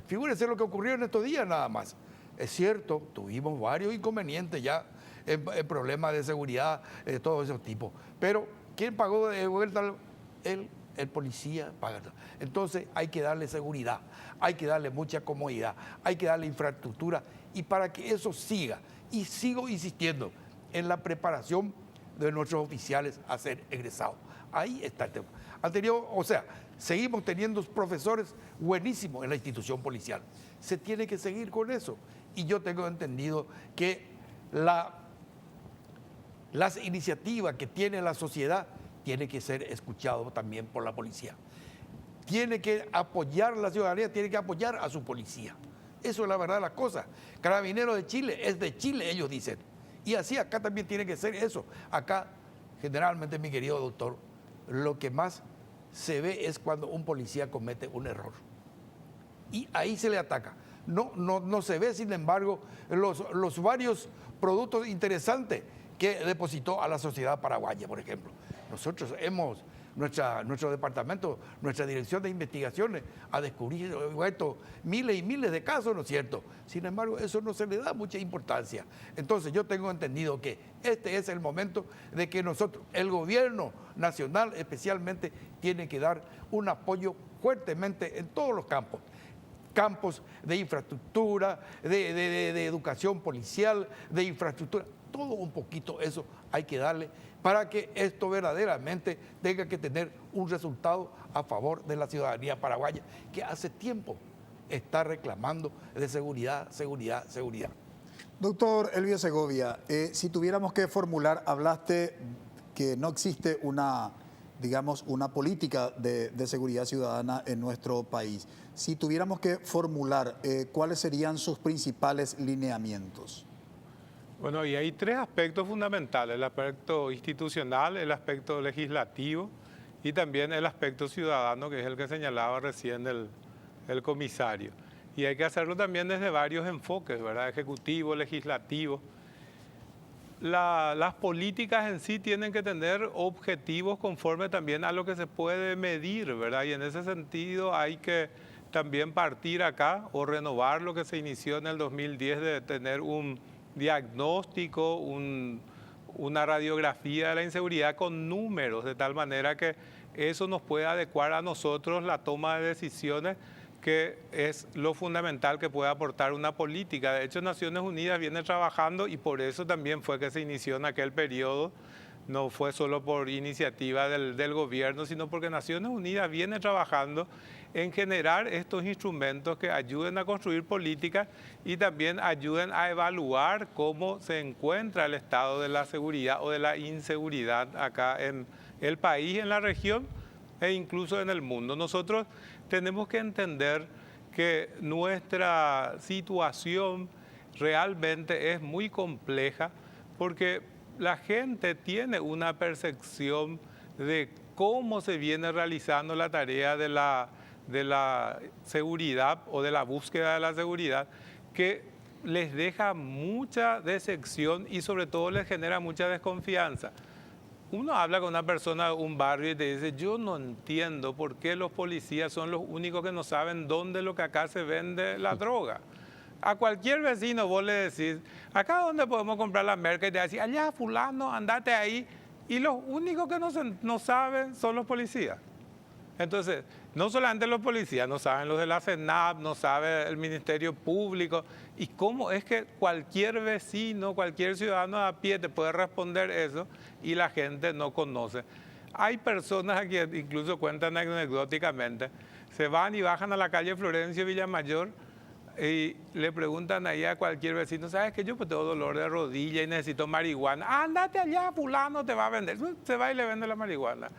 Figúrense lo que ocurrió en estos días nada más. Es cierto, tuvimos varios inconvenientes ya en problemas de seguridad de todos esos tipos, pero ¿quién pagó de vuelta? El policía paga. Entonces hay que darle seguridad, hay que darle mucha comodidad, hay que darle infraestructura, y para que eso siga, y sigo insistiendo en la preparación de nuestros oficiales a ser egresados. Ahí está el tema. Seguimos teniendo profesores buenísimos en la institución policial. Se tiene que seguir con eso. Y yo tengo entendido que las iniciativas que tiene la sociedad tienen que ser escuchadas también por la policía. Tiene que apoyar la ciudadanía, tiene que apoyar a su policía. Eso es la verdad de las cosas. Carabineros de Chile es de Chile, ellos dicen. Y así acá también tiene que ser eso. Acá, generalmente, mi querido doctor, lo que más se ve es cuando un policía comete un error. Y ahí se le ataca. No se ve, sin embargo, los varios productos interesantes que depositó a la sociedad paraguaya, por ejemplo. Nosotros nuestro departamento, nuestra dirección de investigaciones ha descubierto miles y miles de casos, ¿no es cierto? Sin embargo, eso no se le da mucha importancia. Entonces, yo tengo entendido que este es el momento de que nosotros, el gobierno nacional especialmente, tiene que dar un apoyo fuertemente en todos los campos de infraestructura, de educación policial, de infraestructura, todo un poquito eso hay que darle para que esto verdaderamente tenga que tener un resultado a favor de la ciudadanía paraguaya, que hace tiempo está reclamando de seguridad. Doctor Elvio Segovia, si tuviéramos que formular, hablaste que no existe una política de seguridad ciudadana en nuestro país. Si tuviéramos que formular, ¿cuáles serían sus principales lineamientos? Bueno, y hay tres aspectos fundamentales: el aspecto institucional, el aspecto legislativo y también el aspecto ciudadano, que es el que señalaba recién el comisario. Y hay que hacerlo también desde varios enfoques, ¿verdad? Ejecutivo, legislativo. Las políticas en sí tienen que tener objetivos conforme también a lo que se puede medir, ¿verdad? Y en ese sentido hay que también partir acá o renovar lo que se inició en el 2010 de tener un diagnóstico, una radiografía de la inseguridad con números, de tal manera que eso nos pueda adecuar a nosotros la toma de decisiones, que es lo fundamental que puede aportar una política. De hecho, Naciones Unidas viene trabajando, y por eso también fue que se inició en aquel periodo. No fue solo por iniciativa del gobierno, sino porque Naciones Unidas viene trabajando en generar estos instrumentos que ayuden a construir políticas y también ayuden a evaluar cómo se encuentra el estado de la seguridad o de la inseguridad acá en el país, en la región e incluso en el mundo. Nosotros tenemos que entender que nuestra situación realmente es muy compleja porque la gente tiene una percepción de cómo se viene realizando la tarea de la seguridad o de la búsqueda de la seguridad, que les deja mucha decepción y sobre todo les genera mucha desconfianza. Uno habla con una persona de un barrio y te dice, yo no entiendo por qué los policías son los únicos que no saben dónde es lo que acá se vende la droga. A cualquier vecino vos le decís, acá dónde podemos comprar la merca, y te decís, allá fulano, andate ahí. Y los únicos que no saben son los policías. Entonces, no solamente los policías, no saben los de la CENAP, no sabe el Ministerio Público. ¿Y cómo es que cualquier vecino, cualquier ciudadano a pie te puede responder eso y la gente no conoce? Hay personas que incluso cuentan anecdóticamente, se van y bajan a la calle Florencio Villamayor y le preguntan ahí a cualquier vecino, ¿sabes qué? Yo pues tengo dolor de rodilla y necesito marihuana. Ándate allá, fulano te va a vender. Se va y le vende la marihuana.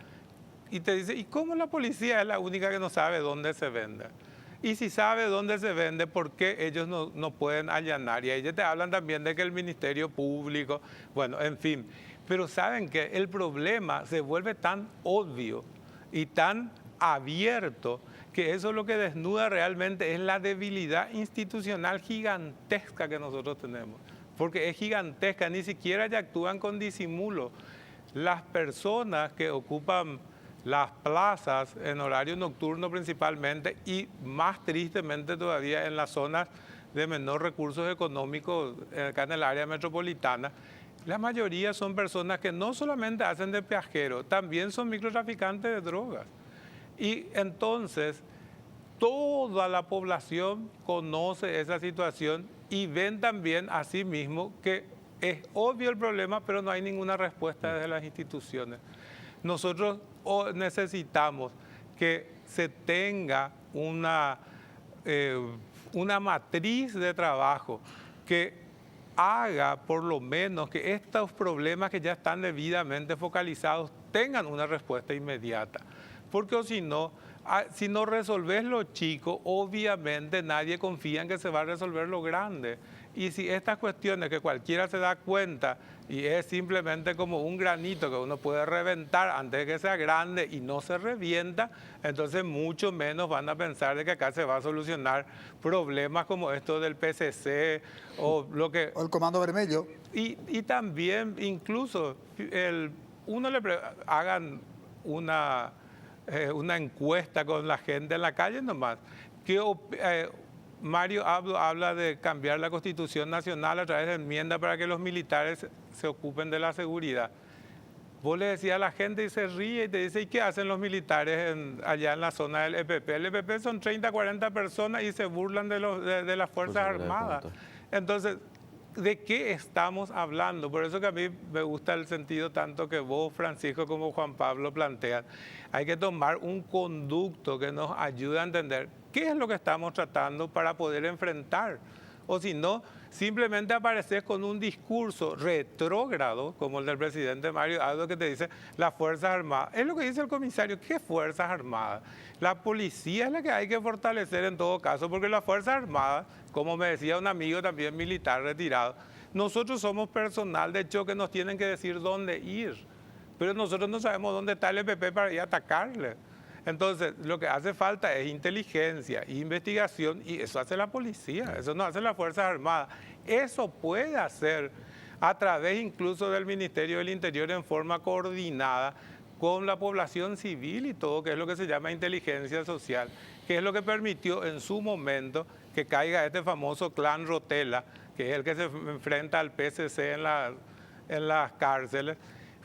Y te dice, ¿y cómo la policía es la única que no sabe dónde se vende? Y si sabe dónde se vende, ¿por qué ellos no pueden allanar? Y ellos te hablan también de que el Ministerio Público, bueno, en fin. Pero saben que el problema se vuelve tan obvio y tan abierto que eso lo que desnuda realmente es la debilidad institucional gigantesca que nosotros tenemos. Porque es gigantesca, ni siquiera ya actúan con disimulo. Las personas que ocupan las plazas en horario nocturno principalmente y más tristemente todavía en las zonas de menor recursos económicos acá en el área metropolitana, la mayoría son personas que no solamente hacen de peajero, también son microtraficantes de drogas. Y entonces toda la población conoce esa situación y ven también a sí mismo que es obvio el problema, pero no hay ninguna respuesta desde las instituciones. Nosotros necesitamos que se tenga una matriz de trabajo que haga por lo menos que estos problemas que ya están debidamente focalizados tengan una respuesta inmediata. Porque si no resolves lo chico, obviamente nadie confía en que se va a resolver lo grande. Y si estas cuestiones que cualquiera se da cuenta y es simplemente como un granito que uno puede reventar antes de que sea grande y no se revienta, entonces mucho menos van a pensar de que acá se va a solucionar problemas como esto del PCC o lo que... O el Comando Vermelho. Y también incluso hagan una encuesta con la gente en la calle nomás. Mario habla de cambiar la Constitución Nacional a través de enmienda para que los militares se ocupen de la seguridad. Vos le decías a la gente y se ríe y te dice, ¿y qué hacen los militares allá en la zona del EPP? El EPP son 30, 40 personas y se burlan de las Fuerzas Armadas. Entonces, ¿de qué estamos hablando? Por eso que a mí me gusta el sentido tanto que vos, Francisco, como Juan Pablo plantean. Hay que tomar un conducto que nos ayude a entender qué es lo que estamos tratando para poder enfrentar. O si no, simplemente apareces con un discurso retrógrado, como el del presidente Mario Abdo, que te dice las Fuerzas Armadas. Es lo que dice el comisario, ¿qué Fuerzas Armadas? La policía es la que hay que fortalecer en todo caso, porque las Fuerzas Armadas, como me decía un amigo también militar retirado, nosotros somos personal de choque, nos tienen que decir dónde ir, pero nosotros no sabemos dónde está el EPP para ir a atacarle. Entonces, lo que hace falta es inteligencia, investigación, y eso hace la policía, eso no hace las Fuerzas Armadas. Eso puede hacer a través incluso del Ministerio del Interior en forma coordinada con la población civil y todo, que es lo que se llama inteligencia social, que es lo que permitió en su momento que caiga este famoso clan Rotela, que es el que se enfrenta al PCC en las cárceles.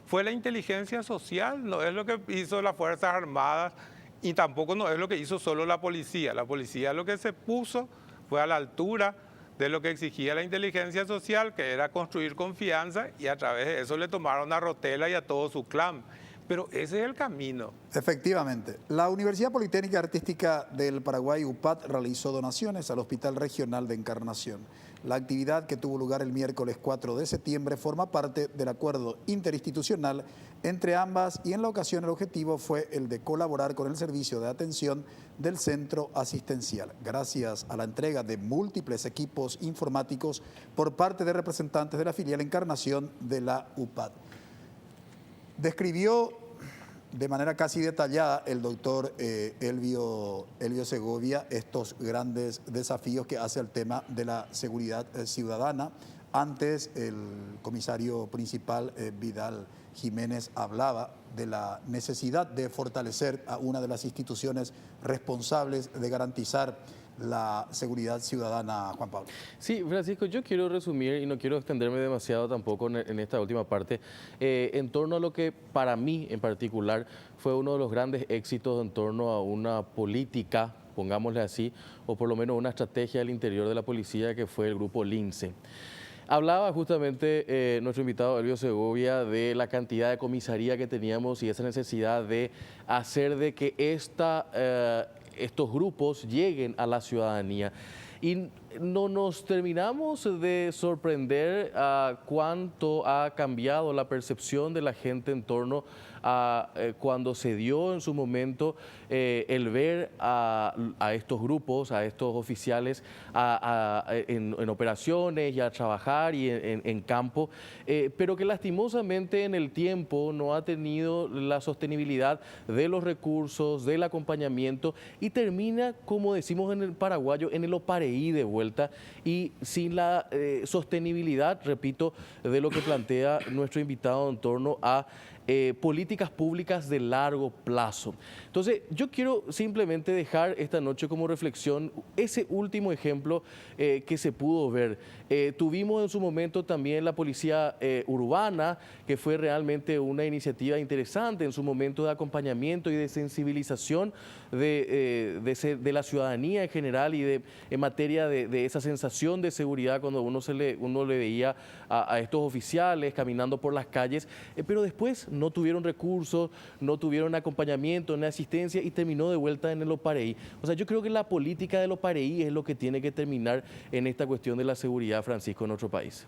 Fue la inteligencia social, no es lo que hizo las Fuerzas Armadas y tampoco no es lo que hizo solo la policía. La policía lo que se puso fue a la altura de lo que exigía la inteligencia social, que era construir confianza, y a través de eso le tomaron a Rotela y a todo su clan. pero ese es el camino. Efectivamente. La Universidad Politécnica Artística del Paraguay, UPAD, realizó donaciones al Hospital Regional de Encarnación. La actividad, que tuvo lugar el miércoles 4 de septiembre, forma parte del acuerdo interinstitucional entre ambas y en la ocasión el objetivo fue el de colaborar con el servicio de atención del centro asistencial, gracias a la entrega de múltiples equipos informáticos por parte de representantes de la filial Encarnación de la UPAD. Describió de manera casi detallada el doctor Elvio Segovia estos grandes desafíos que hace al tema de la seguridad ciudadana. Antes el comisario principal Vidal Jiménez hablaba de la necesidad de fortalecer a una de las instituciones responsables de garantizar la seguridad ciudadana, Juan Pablo. Sí, Francisco, yo quiero resumir y no quiero extenderme demasiado tampoco en esta última parte, en torno a lo que para mí en particular fue uno de los grandes éxitos en torno a una política, pongámosle así, o por lo menos una estrategia al interior de la policía que fue el grupo Lince. Hablaba justamente nuestro invitado Elvio Segovia de la cantidad de comisaría que teníamos y esa necesidad de hacer de que estos grupos lleguen a la ciudadanía. Y no nos terminamos de sorprender a cuánto ha cambiado la percepción de la gente en torno a cuando se dio en su momento el ver a estos grupos, a estos oficiales en operaciones y a trabajar y en campo, pero que lastimosamente en el tiempo no ha tenido la sostenibilidad de los recursos, del acompañamiento y termina, como decimos en el paraguayo, en el opareí de vuelta y sin la sostenibilidad, repito, de lo que plantea nuestro invitado en torno a políticas públicas de largo plazo. Entonces, yo quiero simplemente dejar esta noche como reflexión ese último ejemplo que se pudo ver. Tuvimos en su momento también la policía urbana, que fue realmente una iniciativa interesante en su momento de acompañamiento y de sensibilización de la ciudadanía en general y en materia de esa sensación de seguridad cuando uno le veía a estos oficiales caminando por las calles, pero después no tuvieron recursos, no tuvieron acompañamiento, ni asistencia y terminó de vuelta en el opareí. O sea, yo creo que la política del opareí es lo que tiene que terminar en esta cuestión de la seguridad, Francisco, en nuestro país.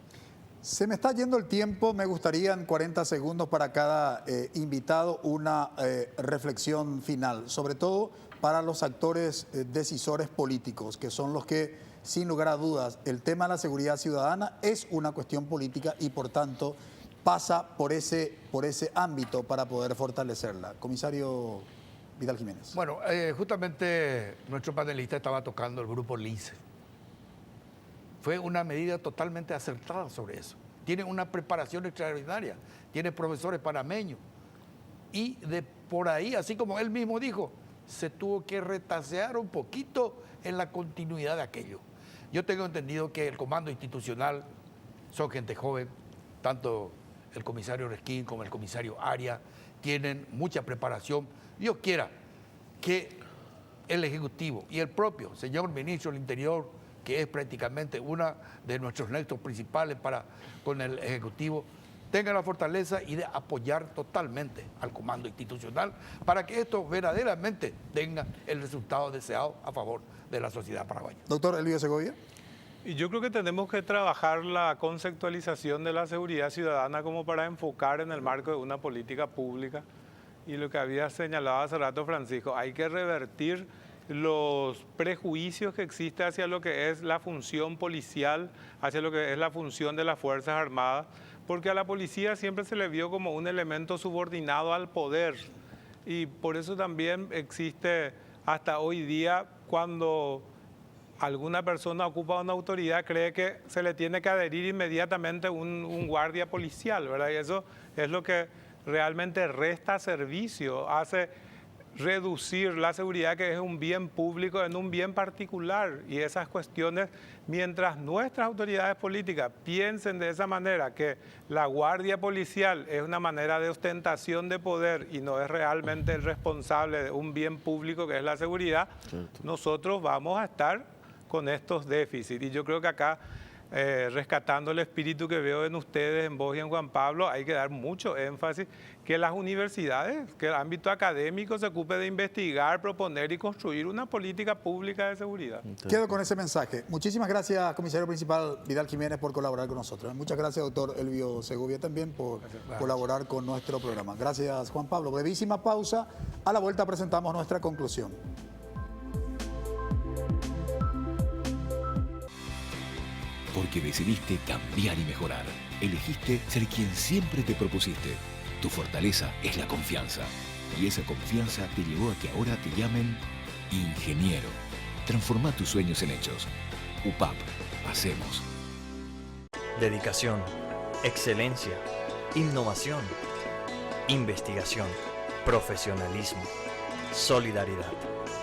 Se me está yendo el tiempo, me gustaría en 40 segundos para cada invitado una reflexión final, sobre todo para los actores decisores políticos, que son los que, sin lugar a dudas, el tema de la seguridad ciudadana es una cuestión política y por tanto pasa por ese ámbito para poder fortalecerla. Comisario Vidal Jiménez. Bueno, justamente nuestro panelista estaba tocando el grupo Lince. Fue una medida totalmente acertada sobre eso. Tiene una preparación extraordinaria, tiene profesores panameños. Y de por ahí, así como él mismo dijo, se tuvo que retasear un poquito en la continuidad de aquello. Yo tengo entendido que el comando institucional son gente joven, tanto el comisario Resquín como el comisario Aria tienen mucha preparación. Dios quiera que el Ejecutivo y el propio señor Ministro del Interior, que es prácticamente uno de nuestros nexos principales con el Ejecutivo, tengan la fortaleza y de apoyar totalmente al comando institucional para que esto verdaderamente tenga el resultado deseado a favor de la sociedad paraguaya. Doctor Elvio Segovia. Y yo creo que tenemos que trabajar la conceptualización de la seguridad ciudadana como para enfocar en el marco de una política pública. Y lo que había señalado hace rato Francisco, hay que revertir los prejuicios que existen hacia lo que es la función policial, hacia lo que es la función de las Fuerzas Armadas, porque a la policía siempre se le vio como un elemento subordinado al poder. Y por eso también existe hasta hoy día cuando alguna persona ocupa una autoridad, cree que se le tiene que adherir inmediatamente un guardia policial, ¿verdad? Y eso es lo que realmente resta servicio, hace reducir la seguridad, que es un bien público, en un bien particular. Y esas cuestiones, mientras nuestras autoridades políticas piensen de esa manera, que la guardia policial es una manera de ostentación de poder y no es realmente el responsable de un bien público que es la seguridad, nosotros vamos a estar con estos déficits. Y yo creo que acá rescatando el espíritu que veo en ustedes, en vos y en Juan Pablo, hay que dar mucho énfasis que las universidades, que el ámbito académico se ocupe de investigar, proponer y construir una política pública de seguridad. Quedo con ese mensaje. Muchísimas gracias, comisario principal Vidal Jiménez, por colaborar con nosotros. Muchas gracias, doctor Elvio Segovia, también por colaborar con nuestro programa. Gracias, Juan Pablo. Brevísima pausa. A la vuelta presentamos nuestra conclusión. Porque decidiste cambiar y mejorar. Elegiste ser quien siempre te propusiste. Tu fortaleza es la confianza. Y esa confianza te llevó a que ahora te llamen ingeniero. Transforma tus sueños en hechos. UPAP. Hacemos. Dedicación, excelencia, innovación, investigación, profesionalismo, solidaridad.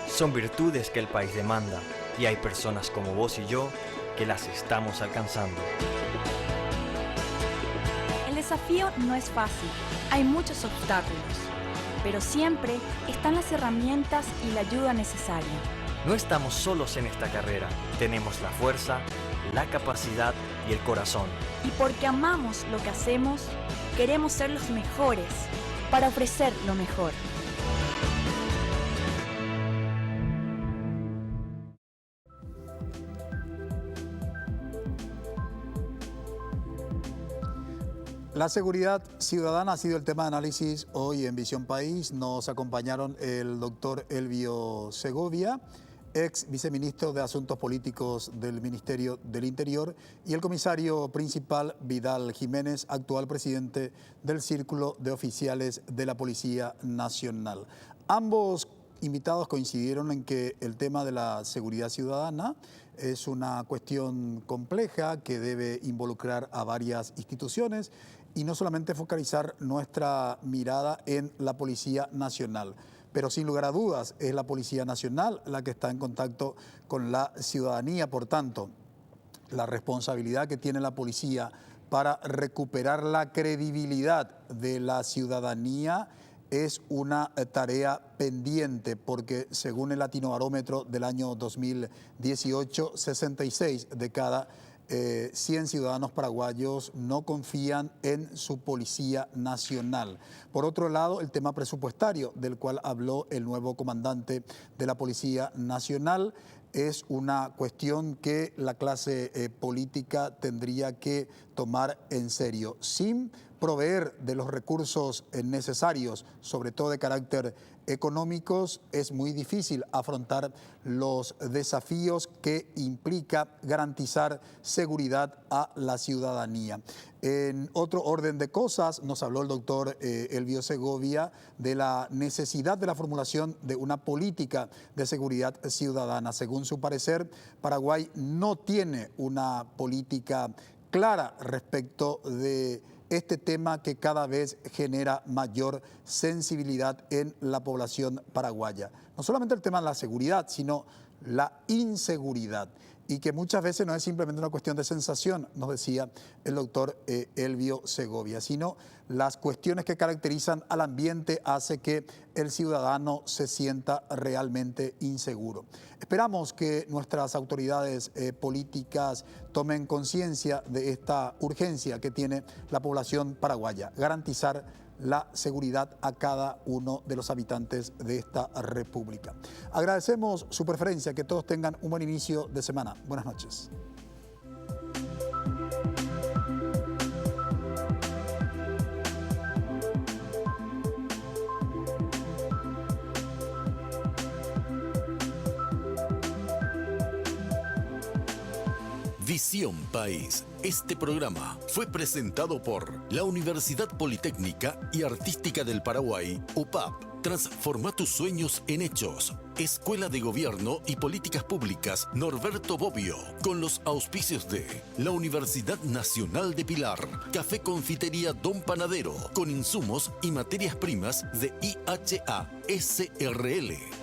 Son virtudes que el país demanda y hay personas como vos y yo que las estamos alcanzando. El desafío no es fácil, hay muchos obstáculos, pero siempre están las herramientas y la ayuda necesaria. No estamos solos en esta carrera, tenemos la fuerza, la capacidad y el corazón. Y porque amamos lo que hacemos, queremos ser los mejores para ofrecer lo mejor. La seguridad ciudadana ha sido el tema de análisis hoy en Visión País. Nos acompañaron el doctor Elvio Segovia, ex viceministro de Asuntos Políticos del Ministerio del Interior, y el comisario principal Vidal Jiménez, actual presidente del Círculo de Oficiales de la Policía Nacional. Ambos invitados coincidieron en que el tema de la seguridad ciudadana es una cuestión compleja que debe involucrar a varias instituciones y no solamente focalizar nuestra mirada en la Policía Nacional. Pero sin lugar a dudas es la Policía Nacional la que está en contacto con la ciudadanía. Por tanto, la responsabilidad que tiene la policía para recuperar la credibilidad de la ciudadanía es una tarea pendiente, porque según el Latinobarómetro del año 2018, 66 de cada 100 ciudadanos paraguayos no confían en su Policía Nacional. Por otro lado, el tema presupuestario, del cual habló el nuevo comandante de la Policía Nacional, es una cuestión que la clase política tendría que tomar en serio. Sin proveer de los recursos necesarios, sobre todo de carácter económicos, es muy difícil afrontar los desafíos que implica garantizar seguridad a la ciudadanía. En otro orden de cosas, nos habló el doctor Elvio Segovia de la necesidad de la formulación de una política de seguridad ciudadana. Según su parecer, Paraguay no tiene una política clara respecto de este tema que cada vez genera mayor sensibilidad en la población paraguaya. No solamente el tema de la seguridad, sino la inseguridad, y que muchas veces no es simplemente una cuestión de sensación, nos decía el doctor Elvio Segovia, sino las cuestiones que caracterizan al ambiente hace que el ciudadano se sienta realmente inseguro. Esperamos que nuestras autoridades políticas tomen conciencia de esta urgencia que tiene la población paraguaya, garantizar la seguridad a cada uno de los habitantes de esta república. Agradecemos su preferencia, que todos tengan un buen inicio de semana. Buenas noches. Visión País. Este programa fue presentado por la Universidad Politécnica y Artística del Paraguay, UPAP. Transforma tus sueños en hechos. Escuela de Gobierno y Políticas Públicas Norberto Bobbio, con los auspicios de la Universidad Nacional de Pilar, Café Confitería Don Panadero, con insumos y materias primas de IHA SRL.